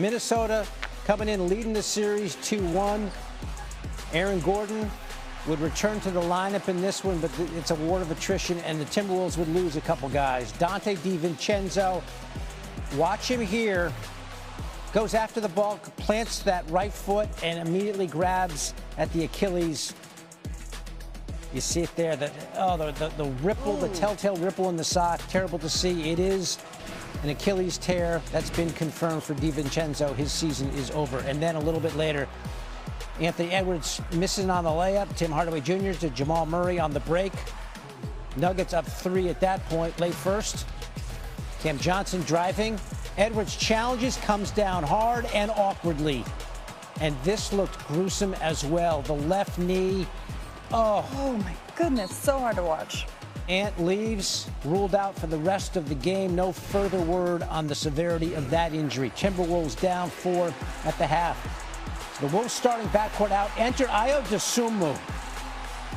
Minnesota coming in leading the series 2-1. Aaron Gordon would return to the lineup in this one, but it's a war of attrition, and the Timberwolves would lose a couple guys. Donte DiVincenzo, watch him here, goes after the ball, plants that right foot, and immediately grabs at the Achilles. You see it there, the ripple, the telltale ripple in the sock. Terrible to see. It is an Achilles tear. That's been confirmed for DiVincenzo. His season is over. And then a little bit later, Anthony Edwards missing on the layup. Tim Hardaway Jr. to Jamal Murray on the break. Nuggets up 3 at that point, late first. Cam Johnson driving. Edwards challenges, comes down hard and awkwardly. And this looked gruesome as well. The left knee. Oh my goodness, so hard to watch. Ant leaves, ruled out for the rest of the game. No further word on the severity of that injury. Timberwolves down 4 at the half. The Wolves starting backcourt out. Enter Ayo Dosunmu,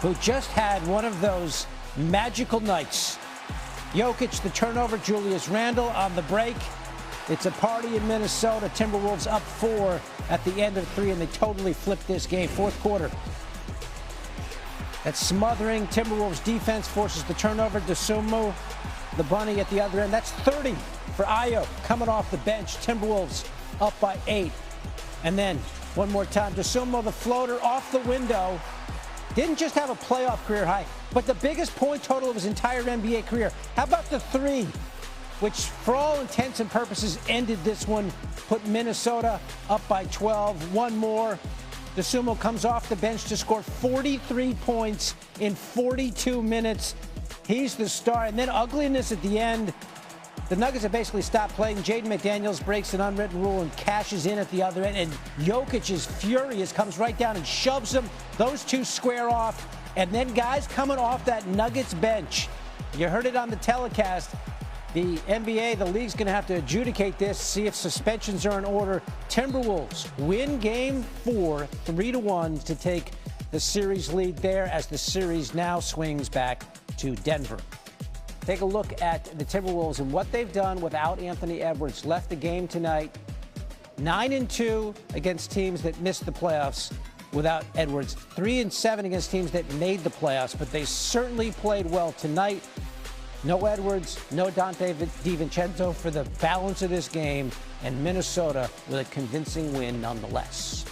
who just had one of those magical nights. Jokic, the turnover. Julius Randle on the break. It's a party in Minnesota. Timberwolves up 4 at the end of 3, and they totally flipped this game. Fourth quarter. That smothering Timberwolves defense forces the turnover. Dosunmu, the bunny at the other end. That's 30 for Ayo coming off the bench. Timberwolves up by 8. And then one more time, Dosunmu, the floater off the window. Didn't just have a playoff career high, but the biggest point total of his entire NBA career. How about the 3, which for all intents and purposes ended this one, put Minnesota up by 12. One more. Dosunmu comes off the bench to score 43 points in 42 minutes. He's the star. And then ugliness at the end. The Nuggets have basically stopped playing. Jaden McDaniels breaks an unwritten rule and cashes in at the other end. And Jokic is furious, comes right down and shoves him. Those two square off. And then guys coming off that Nuggets bench. You heard it on the telecast. The NBA, the league's going to have to adjudicate this, see if suspensions are in order. Timberwolves win game 4, 3-1 to take the series lead there as the series now swings back to Denver. Take a look at the Timberwolves and what they've done without Anthony Edwards. Left the game tonight 9-2 against teams that missed the playoffs without Edwards. 3-7 against teams that made the playoffs, but they certainly played well tonight. No Edwards, no Donte DiVincenzo for the balance of this game, and Minnesota with a convincing win nonetheless.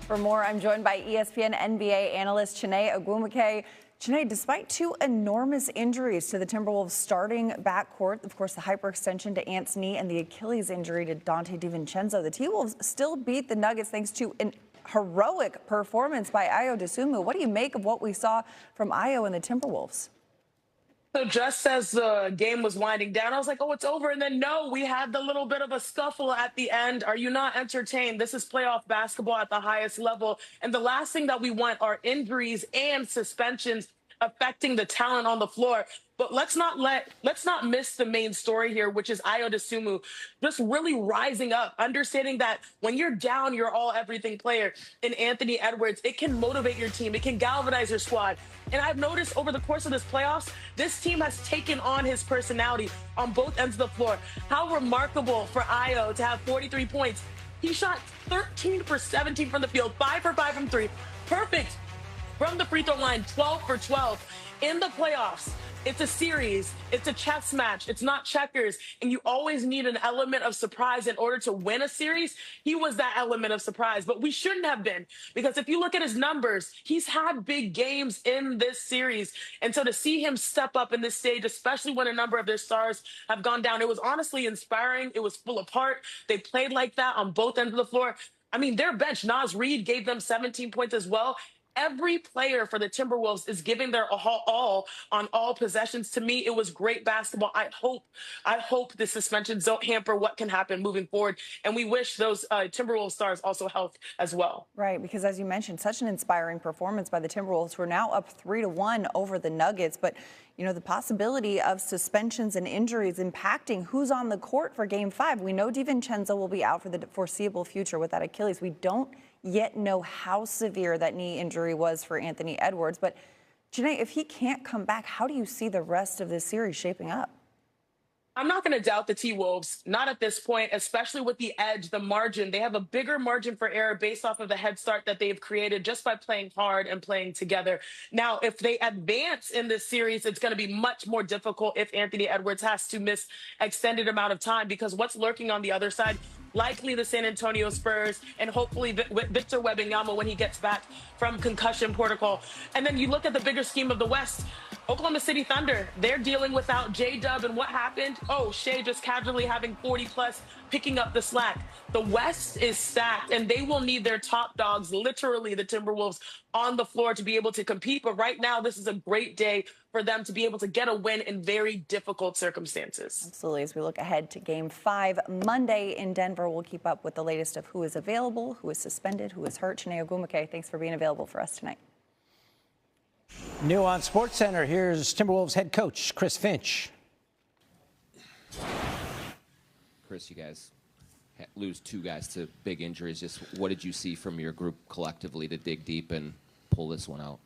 For more, I'm joined by ESPN NBA analyst Chiney Ogwumike. Chiney, despite 2 enormous injuries to the Timberwolves starting backcourt, of course, the hyperextension to Ant's knee and the Achilles injury to Donte DiVincenzo, the T-Wolves still beat the Nuggets thanks to an heroic performance by Ayo Dosunmu. What do you make of what we saw from Ayo and the Timberwolves? So just as the game was winding down, I was like, oh, it's over. And then, no, we had the little bit of a scuffle at the end. Are you not entertained? This is playoff basketball at the highest level. And the last thing that we want are injuries and suspensions affecting the talent on the floor. But let's not miss the main story here, which is Ayo Dosunmu just really rising up, understanding that when you're down, you're all everything player. In Anthony Edwards, it can motivate your team. It can galvanize your squad. And I've noticed over the course of this playoffs, this team has taken on his personality on both ends of the floor. How remarkable for Ayo to have 43 points. He shot 13 for 17 from the field, 5 for 5 from 3. Perfect from the free throw line, 12 for 12. In the playoffs, it's a series, it's a chess match, it's not checkers, and you always need an element of surprise in order to win a series. He was that element of surprise, but we shouldn't have been, because if you look at his numbers, he's had big games in this series, and so to see him step up in this stage, especially when a number of their stars have gone down, it was honestly inspiring. It was full of heart. They played like that on both ends of the floor. I mean, their bench, Naz Reid gave them 17 points as well. Every player for the Timberwolves is giving their all on all possessions. To me, it was great basketball. I hope the suspensions don't hamper what can happen moving forward. And we wish those Timberwolves stars also health as well. Right, because as you mentioned, such an inspiring performance by the Timberwolves. We're now up 3-1 over the Nuggets. But, you know, the possibility of suspensions and injuries impacting who's on the court for Game 5. We know DiVincenzo will be out for the foreseeable future with that Achilles. We don't yet know how severe that knee injury was for Anthony Edwards. But, Chiney, if he can't come back, how do you see the rest of this series shaping up? I'm not going to doubt the T-Wolves, not at this point, especially with the edge, the margin. They have a bigger margin for error based off of the head start that they've created just by playing hard and playing together. Now, if they advance in this series, it's going to be much more difficult if Anthony Edwards has to miss extended amount of time, because what's lurking on the other side, likely the San Antonio Spurs, and hopefully Victor Wembanyama when he gets back from concussion protocol. And then you look at the bigger scheme of the West. Oklahoma City Thunder, they're dealing without J-Dub, and what happened? Oh, Shea just casually having 40-plus, picking up the slack. The West is stacked, and they will need their top dogs, literally the Timberwolves, on the floor to be able to compete. But right now, this is a great day for them to be able to get a win in very difficult circumstances. Absolutely. As we look ahead to Game 5 Monday in Denver, we'll keep up with the latest of who is available, who is suspended, who is hurt. Chiney Ogwumike, thanks for being available for us tonight. New on SportsCenter, here's Timberwolves head coach Chris Finch. Chris, you guys lose two guys to big injuries. Just what did you see from your group collectively to dig deep and pull this one out?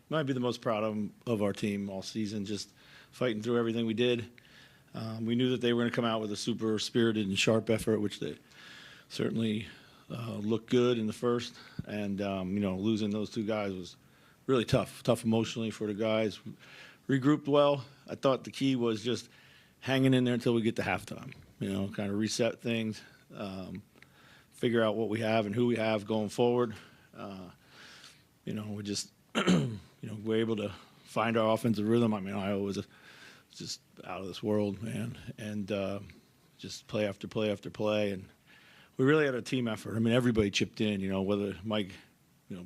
Might be the most proud of our team all season, just fighting through everything we did. We knew that they were going to come out with a super spirited and sharp effort, which they certainly looked good in the first. And, losing those two guys was really tough emotionally for the guys. Regrouped well. I thought the key was just hanging in there until we get to halftime, kind of reset things, figure out what we have and who we have going forward. We just, we're able to find our offensive rhythm. I mean, Ayo was just out of this world, man, and just play after play after play. And we really had a team effort. I mean, everybody chipped in, whether Mike,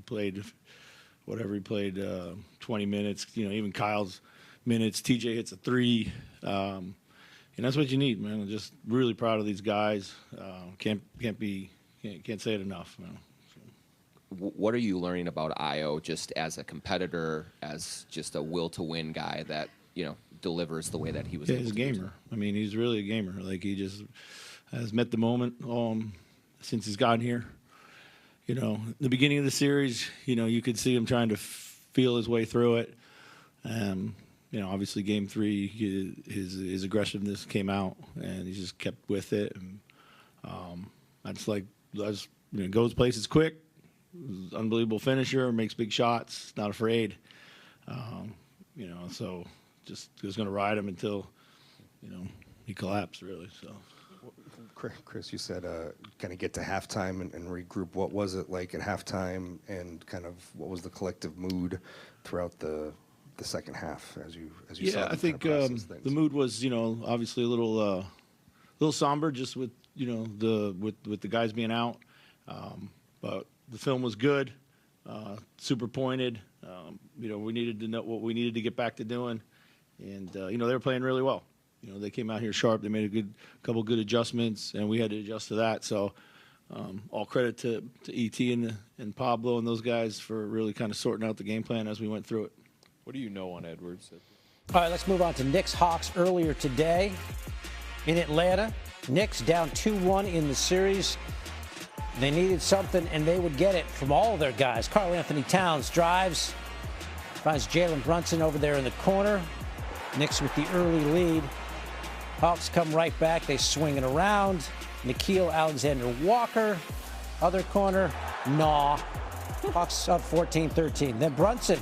played whatever he played, 20 minutes, even Kyle's minutes. TJ hits a three. And that's what you need, man. I'm just really proud of these guys. Can't say it enough, man. What are you learning about Ayo just as a competitor, as just a will-to-win guy that, delivers the way that he was able he's a to gamer. I mean, he's really a gamer. Like, he just has met the moment since he's gotten here. The beginning of the series, you could see him trying to feel his way through it. Obviously Game 3, his aggressiveness came out, and he just kept with it. And goes places quick. Unbelievable finisher, makes big shots, not afraid. So just was going to ride him until, he collapsed, really. So, Chris, you said kind of get to halftime and regroup. What was it like at halftime, and kind of what was the collective mood throughout the second half as you saw? Yeah, I think the mood was, obviously a little somber, just with with the guys being out, but the film was good, super pointed. We needed to know what we needed to get back to doing, and they were playing really well. They came out here sharp. They made a couple good adjustments, and we had to adjust to that. So, all credit to ET and Pablo and those guys for really kind of sorting out the game plan as we went through it. What do you know on Edwards? All right, let's move on to Knicks-Hawks earlier today in Atlanta. Knicks down 2-1 in the series. They needed something, and they would get it from all of their guys. Karl Anthony Towns drives, finds Jalen Brunson over there in the corner. Knicks with the early lead. Hawks come right back. They swing it around. Nickeil Alexander-Walker, other corner, Hawks up 14-13. Then Brunson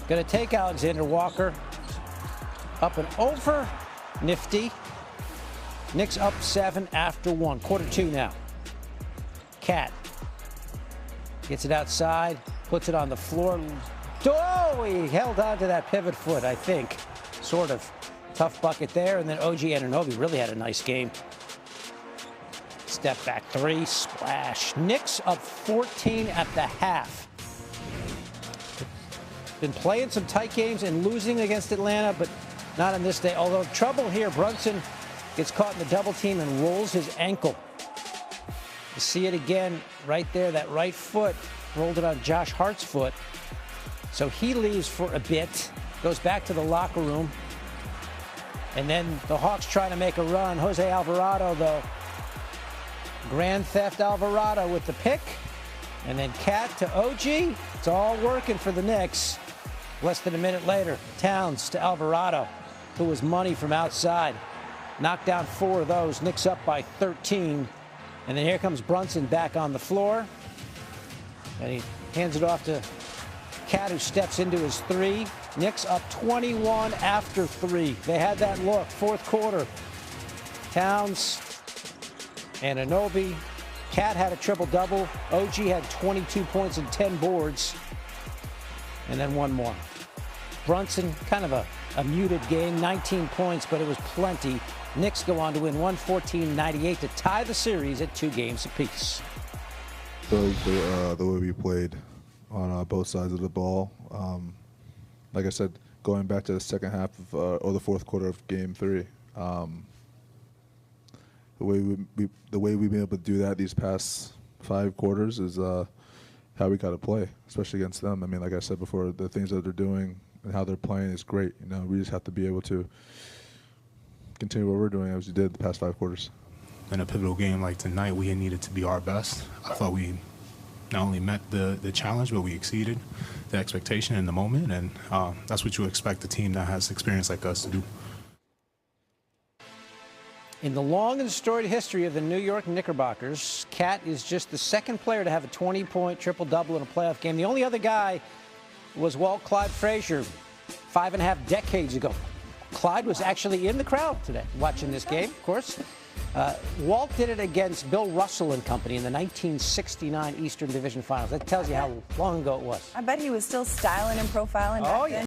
going to take Alexander-Walker up and over. Nifty. Knicks up 7 after 1. Quarter 2 now. Cat gets it outside, puts it on the floor. Oh, he held on to that pivot foot, I think. Sort of. Tough bucket there. And then OG Anunoby really had a nice game. Step back three, splash. Knicks up 14 at the half. Been playing some tight games and losing against Atlanta, but not on this day. Although trouble here, Brunson gets caught in the double team and rolls his ankle. You see it again right there, that right foot, rolled it on Josh Hart's foot. So he leaves for a bit, goes back to the locker room. And then the Hawks trying to make a run. Jose Alvarado, though. Grand Theft Alvarado with the pick. And then Cat to OG. It's all working for the Knicks. Less than a minute later, Towns to Alvarado. who was money from outside. Knocked down 4 of those. Knicks up by 13. And then here comes Brunson back on the floor. And he hands it off to Cat, who steps into his 3. Knicks up 21 after 3. They had that look. Fourth quarter. Towns and Anunoby. Cat had a triple-double. OG had 22 points and 10 boards. And then one more. Brunson, kind of a muted game, 19 points, but it was plenty. Knicks go on to win 114-98 to tie the series at 2 games apiece. The way we played on both sides of the ball. Like I said, going back to the second half of, or the fourth quarter of Game 3, the way we've been able to do that these past 5 quarters is how we got to play, especially against them. I mean, like I said before, the things that they're doing and how they're playing is great. You know, we just have to be able to continue what we're doing as we did the past 5 quarters. In a pivotal game like tonight, we needed to be our best. I thought we not only met the challenge, but we exceeded the expectation in the moment, and that's what you expect a team that has experience like us to do. In the long and storied history of the New York Knickerbockers, Cat is just the second player to have a 20-point triple-double in a playoff game. The only other guy was Walt Clyde Frazier 5.5 decades ago. Clyde was actually in the crowd today watching this game, of course. Walt did it against Bill Russell and company in the 1969 Eastern Division Finals. That tells you how long ago it was. I bet he was still styling and profiling back then.